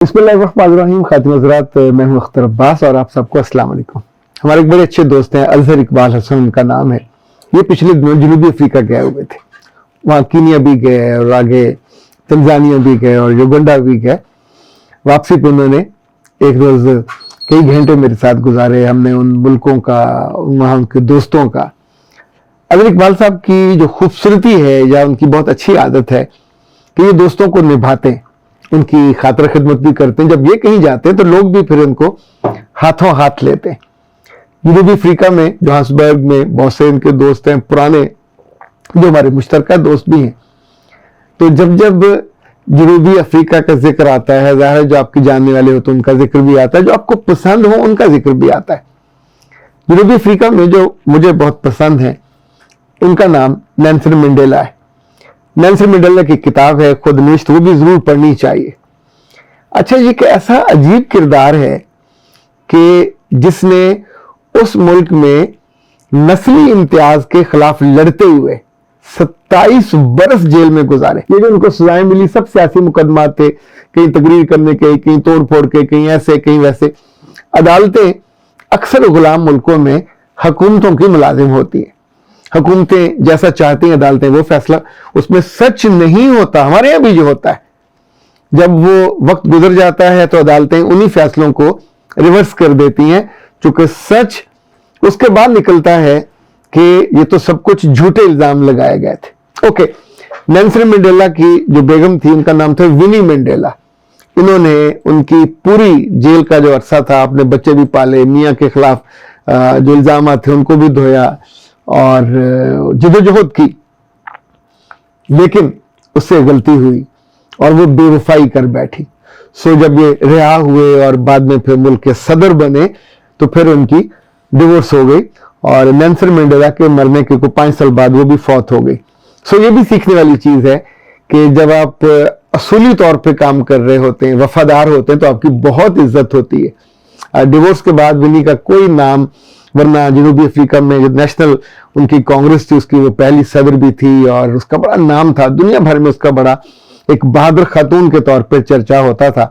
बिस्मिल्लाहिर्रहमानिर्रहीम। खातिन हज़रात, मैं हूं अख्तर अब्बास और आप सबको अस्सलाम वालेकुम। हमारे एक बड़े अच्छे दोस्त हैं अजहर इकबाल हसन, उनका नाम है। ये पिछले दिनों जनूबी अफ्रीका गए हुए थे, वहाँ कीनिया भी गए और आगे तंजानिया भी गए और युगांडा भी गए। वापसी पे उन्होंने एक रोज़ कई घंटे मेरे साथ गुजारे। हमने उन मुल्कों का, वहाँ के दोस्तों का, अजहर इकबाल साहब की जो खूबसूरती है या उनकी बहुत अच्छी आदत है कि ये दोस्तों को निभाते हैं, उनकी खातिर खिदमत भी करते हैं। जब ये कहीं जाते हैं तो लोग भी फिर उनको हाथों हाथ लेते हैं। जनूबी अफ्रीका में, जोहान्सबर्ग में बहुत से इनके दोस्त हैं पुराने, जो हमारे मुश्तरका दोस्त भी हैं। तो जब जब जनूबी अफ्रीका का जिक्र आता है, ज़ाहिर है जो आपके जानने वाले हो तो उनका जिक्र भी आता है, जो आपको पसंद हो उनका जिक्र भी आता है। जनूबी अफ्रीका में जो मुझे बहुत पसंद है, उनका नाम नेल्सन मंडेला है। नेल्सन मंडेला की किताब है खुदनिश्त, वो भी जरूर पढ़नी चाहिए। अच्छा, ये एक ऐसा अजीब किरदार है कि जिसने उस मुल्क में नस्ली इम्तियाज के खिलाफ लड़ते हुए 27 बरस जेल में गुजारे। ये जो उनको सजाएं मिली सब सियासी मुकदमात थे, कहीं तकरीर करने के, कहीं तोड़ फोड़ के, कहीं ऐसे कहीं वैसे। अदालतें अक्सर गुलाम मुल्कों में हुकूमतों की मुलाजिम होती हैं। हुकूमतें जैसा चाहती हैं अदालतें वो फैसला, उसमें सच नहीं होता। हमारे यहाँ भी जो होता है, जब वो वक्त गुजर जाता है तो अदालतें उन्हीं फैसलों को रिवर्स कर देती हैं, चूंकि सच उसके बाद निकलता है कि ये तो सब कुछ झूठे इल्जाम लगाए गए थे। ओके, नेल्सन मंडेला की जो बेगम थी उनका नाम था विनी मंडेला। इन्होंने उनकी पूरी जेल का जो अरसा था अपने बच्चे भी पाले, मियाँ के खिलाफ जो इल्जाम थे उनको भी धोया और जदोजहद की, लेकिन उससे गलती हुई और वो बेवफाई कर बैठी। सो जब ये रिहा हुए और बाद में फिर मुल्क के सदर बने तो फिर उनकी डिवोर्स हो गई और नेल्सन मंडेला के मरने के 5 साल बाद वो भी फौत हो गई। सो ये भी सीखने वाली चीज है कि जब आप असूली तौर पे काम कर रहे होते हैं, वफादार होते हैं, तो आपकी बहुत इज्जत होती है। डिवोर्स के बाद विनी का कोई नाम, वरना जनूबी अफ्रीका में जो नेशनल उनकी कांग्रेस थी उसकी वो पहली सदर भी थी और उसका बड़ा नाम था, दुनिया भर में उसका बड़ा एक बहादुर खातून के तौर पे चर्चा होता था।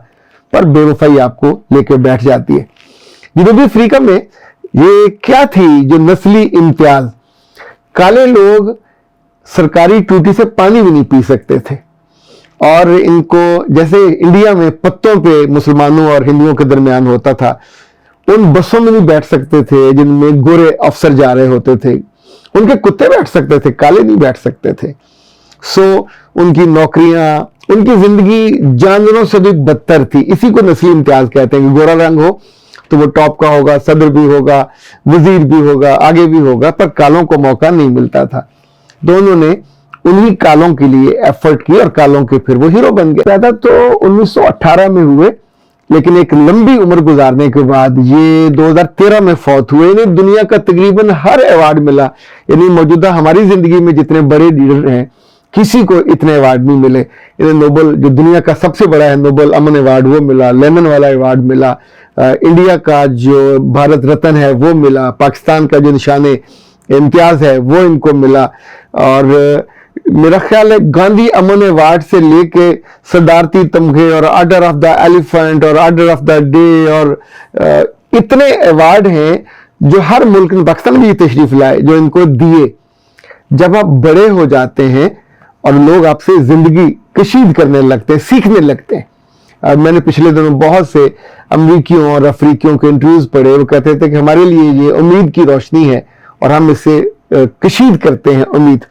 पर बेवफाई आपको लेके बैठ जाती है। जनूबी अफ्रीका में ये क्या थी जो नस्ली इम्तियाज, काले लोग सरकारी टूटी से पानी भी नहीं पी सकते थे और इनको, जैसे इंडिया में पत्तों पे मुसलमानों और हिंदुओं के दरमियान होता था, उन बसों में नहीं बैठ सकते थे जिनमें गोरे अफसर जा रहे होते थे। उनके कुत्ते बैठ सकते थे, काले नहीं बैठ सकते थे। सो उनकी नौकरियां, उनकी जिंदगी जानवरों से भी बदतर थी। इसी को नस्ली इम्तियाज कहते हैं कि गोरा रंग हो तो वो टॉप का होगा, सदर भी होगा, वजीर भी होगा, आगे भी होगा, पर कालों को मौका नहीं मिलता था। दोनों ने उन्हीं कालों के लिए एफर्ट की और कालों के फिर वो हीरो बन गए। पैदा तो 1918 में हुए, लेकिन एक लंबी उम्र गुजारने के बाद ये 2013 में फौत हुए। इन्हें दुनिया का तकरीबन हर अवार्ड मिला, यानी मौजूदा हमारी जिंदगी में जितने बड़े लीडर हैं किसी को इतने अवार्ड नहीं मिले। इन्हें नोबल, जो दुनिया का सबसे बड़ा है नोबल अमन अवार्ड, वो मिला। लेनिन वाला अवार्ड मिला। इंडिया का जो भारत रत्न है वो मिला। पाकिस्तान का जो निशाने इम्तियाज है वो इनको मिला। और मेरा ख्याल है गांधी अमन अवार्ड से लेके सदारती तमगे और ऑर्डर ऑफ द एलिफेंट और ऑर्डर ऑफ द डे और इतने अवार्ड हैं जो हर मुल्क ने, पाकिस्तान भी तशरीफ लाए, जो इनको दिए। जब आप बड़े हो जाते हैं और लोग आपसे जिंदगी कशीद करने लगते हैं, सीखने लगते हैं। मैंने पिछले दिनों बहुत से अमरीकियों और अफ्रीकियों के इंटरव्यूज पढ़े, वो कहते थे कि हमारे लिए ये उम्मीद की रोशनी है और हम इससे कशीद करते हैं उम्मीद।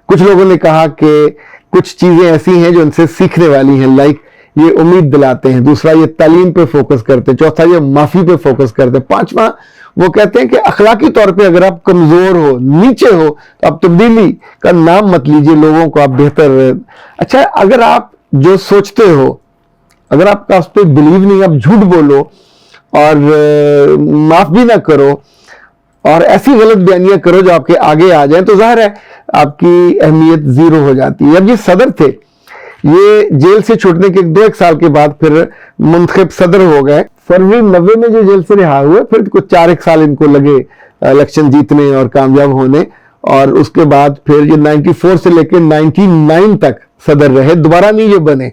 कुछ लोगों ने कहा कि कुछ चीजें ऐसी हैं जो इनसे सीखने वाली हैं, लाइक ये उम्मीद दिलाते हैं। दूसरा, ये तालीम पे फोकस करते हैं। चौथा, ये माफी पे फोकस करते हैं। पांचवा, वो कहते हैं कि अखलाकी तौर पे अगर आप कमजोर हो, नीचे हो, तो आप तब्दीली का नाम मत लीजिए, लोगों को आप बेहतर। अच्छा, अगर आप जो सोचते हो, अगर आपका उस पर बिलीव नहीं, आप झूठ बोलो और माफ भी ना करो और ऐसी गलत बयानियां करो जो आपके आगे आ जाए, तो जाहिर है आपकी अहमियत जीरो हो जाती है। अब ये सदर थे, ये जेल से छूटने के 2-1 साल के बाद फिर मुंतखब सदर हो गए। फरवरी 90 में जो जेल से रिहा हुए, फिर कुछ 4-1 साल इनको लगे इलेक्शन जीतने और कामयाब होने, और उसके बाद फिर ये 94 से लेकर 99 तक सदर रहे, दोबारा नहीं ये बने।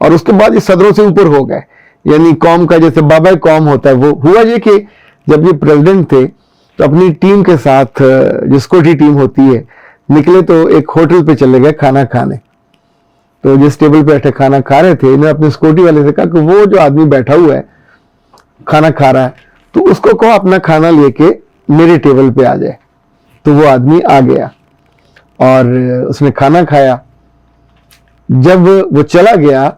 اور اس کے بعد یہ صدروں سے اوپر ہو گئے، یعنی قوم کا جیسے بابا قوم ہوتا ہے وہ ہوا۔ یہ کہ جب یہ پریزیڈنٹ تھے تو اپنی ٹیم کے ساتھ، جو سیکورٹی ٹیم ہوتی ہے، نکلے تو ایک ہوٹل پہ چلے گئے کھانا کھانے۔ تو جس ٹیبل پہ بیٹھے کھانا کھا رہے تھے، انہوں نے اپنے سیکورٹی والے سے کہا کہ وہ جو آدمی بیٹھا ہوا ہے کھانا کھا رہا ہے تو اس کو کہو اپنا کھانا لے کے میرے ٹیبل پہ آ جائے۔ تو وہ آدمی آ گیا اور اس نے کھانا کھایا۔ جب وہ چلا گیا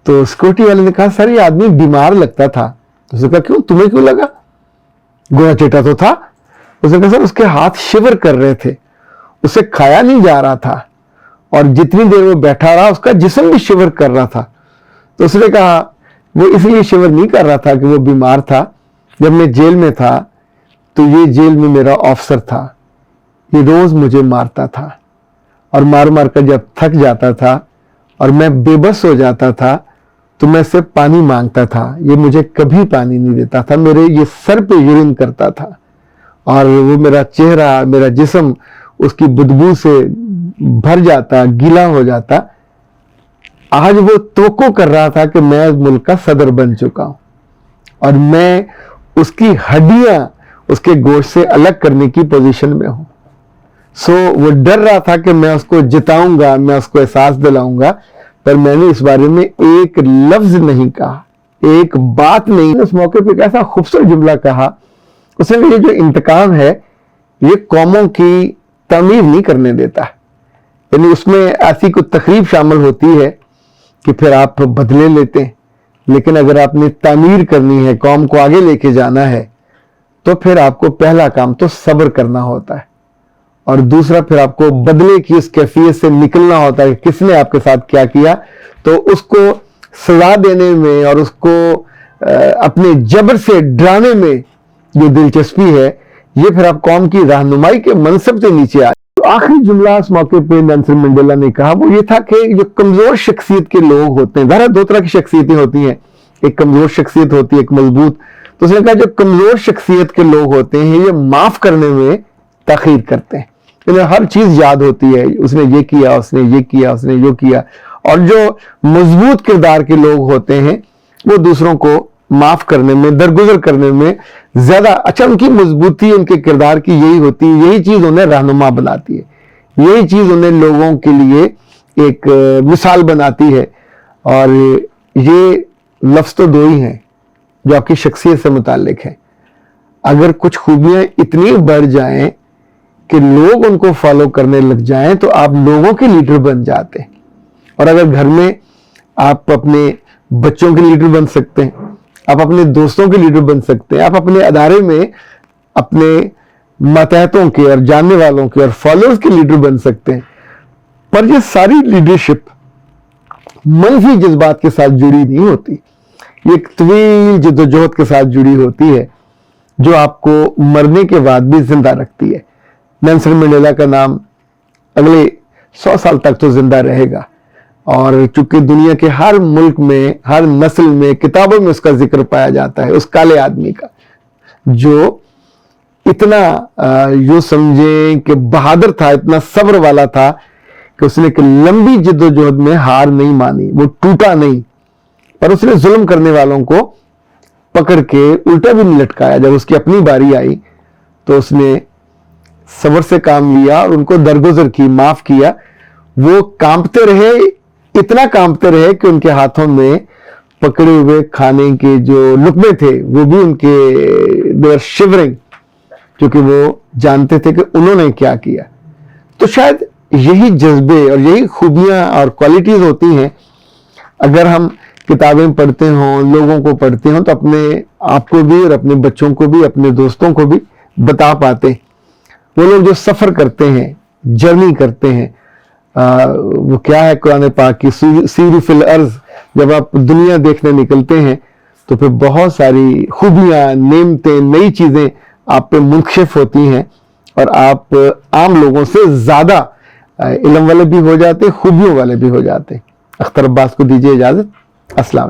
تو سیکورٹی والے نے کہا سر یہ آدمی بیمار لگتا تھا۔ اس نے کہا کیوں، تمہیں کیوں لگا؟ گویا چیٹا تو تھا۔ اس نے کہا سر اس کے ہاتھ شیور کر رہے تھے، اسے کھایا نہیں جا رہا تھا، اور جتنی دیر وہ بیٹھا رہا اس کا جسم بھی شیور کر رہا تھا۔ تو اس نے کہا وہ اس لیے شیور نہیں کر رہا تھا کہ وہ بیمار تھا، جب میں جیل میں تھا تو یہ جیل میں میرا آفسر تھا، یہ روز مجھے مارتا تھا، اور مار مار کر جب تھک جاتا تھا اور میں بے بس ہو جاتا تھا تو میں سے پانی مانگتا تھا، یہ مجھے کبھی پانی نہیں دیتا تھا، میرے یہ سر پہ یورین کرتا تھا، اور وہ میرا چہرہ، میرا جسم اس کی بدبو سے بھر جاتا، گیلا ہو جاتا۔ آج وہ توقع کر رہا تھا کہ میں ملک کا صدر بن چکا ہوں، اور میں اس کی ہڈیاں اس کے گوشت سے الگ کرنے کی پوزیشن میں ہوں۔ سو وہ ڈر رہا تھا کہ میں اس کو جتاؤں گا، میں اس کو احساس دلاؤں گا، پر میں نے اس بارے میں ایک لفظ نہیں کہا، ایک بات نہیں۔ اس موقع پہ ایسا خوبصورت جملہ کہا، اس نے یہ جو انتقام ہے یہ قوموں کی تعمیر نہیں کرنے دیتا، یعنی اس میں ایسی کوئی تقریب شامل ہوتی ہے کہ پھر آپ بدلے لیتے ہیں، لیکن اگر آپ نے تعمیر کرنی ہے، قوم کو آگے لے کے جانا ہے، تو پھر آپ کو پہلا کام تو صبر کرنا ہوتا ہے، اور دوسرا پھر آپ کو بدلے کی اس کیفیت سے نکلنا ہوتا ہے کہ کس نے آپ کے ساتھ کیا کیا، تو اس کو سزا دینے میں اور اس کو اپنے جبر سے ڈرانے میں جو دلچسپی ہے، یہ پھر آپ قوم کی رہنمائی کے منصب سے نیچے آئے۔ تو آخری جملہ اس موقع پہ نیلسن منڈیلا نے کہا وہ یہ تھا کہ جو کمزور شخصیت کے لوگ ہوتے ہیں، ظاہر دو طرح کی شخصیتیں ہوتی ہیں، ایک کمزور شخصیت ہوتی ہے، ایک مضبوط۔ تو اس نے کہا جو کمزور شخصیت کے لوگ ہوتے ہیں یہ معاف کرنے میں تاخیر کرتے ہیں، انہیں ہر چیز یاد ہوتی ہے، اس نے یہ کیا، اس نے یہ کیا، اس نے یہ کیا۔ اور جو مضبوط کردار کے لوگ ہوتے ہیں وہ دوسروں کو معاف کرنے میں، درگزر کرنے میں زیادہ اچھا، ان کی مضبوطی ان کے کردار کی یہی ہوتی ہے، یہی چیز انہیں رہنما بناتی ہے، یہی چیز انہیں لوگوں کے لیے ایک مثال بناتی ہے۔ اور یہ لفظ تو دو ہی ہیں جو آپ کی شخصیت سے متعلق ہیں۔ اگر کچھ خوبیاں اتنی بڑھ جائیں کہ لوگ ان کو فالو کرنے لگ جائیں تو آپ لوگوں کے لیڈر بن جاتے ہیں، اور اگر گھر میں آپ اپنے بچوں کے لیڈر بن سکتے ہیں، آپ اپنے دوستوں کے لیڈر بن سکتے ہیں، آپ اپنے ادارے میں اپنے ماتحتوں کے اور جاننے والوں کے اور فالوورز کے لیڈر بن سکتے ہیں، پر یہ ساری لیڈرشپ منفی جذبات کے ساتھ جڑی نہیں ہوتی، یہ ایک طویل جدوجہد کے ساتھ جڑی ہوتی ہے جو آپ کو مرنے کے بعد بھی زندہ رکھتی ہے۔ نیلسن منڈیلا کا نام اگلے 100 سال تک تو زندہ رہے گا، اور چونکہ دنیا کے ہر ملک میں، ہر نسل میں، کتابوں میں اس کا ذکر پایا جاتا ہے، اس کالے آدمی کا جو اتنا یوں سمجھیں کہ بہادر تھا، اتنا صبر والا تھا کہ اس نے ایک لمبی جد و جہد میں ہار نہیں مانی، وہ ٹوٹا نہیں، پر اس نے ظلم کرنے والوں کو پکڑ کے الٹا بھی نہیں لٹکایا۔ جب اس کی اپنی باری آئی تو اس نے صبر سے کام لیا اور ان کو درگزر کی، معاف کیا۔ وہ کانپتے رہے، اتنا کانپتے رہے کہ ان کے ہاتھوں میں پکڑے ہوئے کھانے کے جو لقمے تھے وہ بھی ان کے they were shivering، کیونکہ وہ جانتے تھے کہ انہوں نے کیا کیا۔ تو شاید یہی جذبے اور یہی خوبیاں اور کوالٹیز ہوتی ہیں، اگر ہم کتابیں پڑھتے ہوں، لوگوں کو پڑھتے ہوں، تو اپنے آپ کو بھی اور اپنے بچوں کو بھی، اپنے دوستوں کو بھی بتا پاتے ہیں۔ وہ لوگ جو سفر کرتے ہیں، جرنی کرتے ہیں، وہ کیا ہے قرآن پاک کی سیروا فی الارض، جب آپ دنیا دیکھنے نکلتے ہیں تو پھر بہت ساری خوبیاں، نعمتیں، نئی چیزیں آپ پہ منکشف ہوتی ہیں، اور آپ عام لوگوں سے زیادہ علم والے بھی ہو جاتے، خوبیوں والے بھی ہو جاتے۔ اختر عباس کو دیجیے اجازت۔ السلام علیکم۔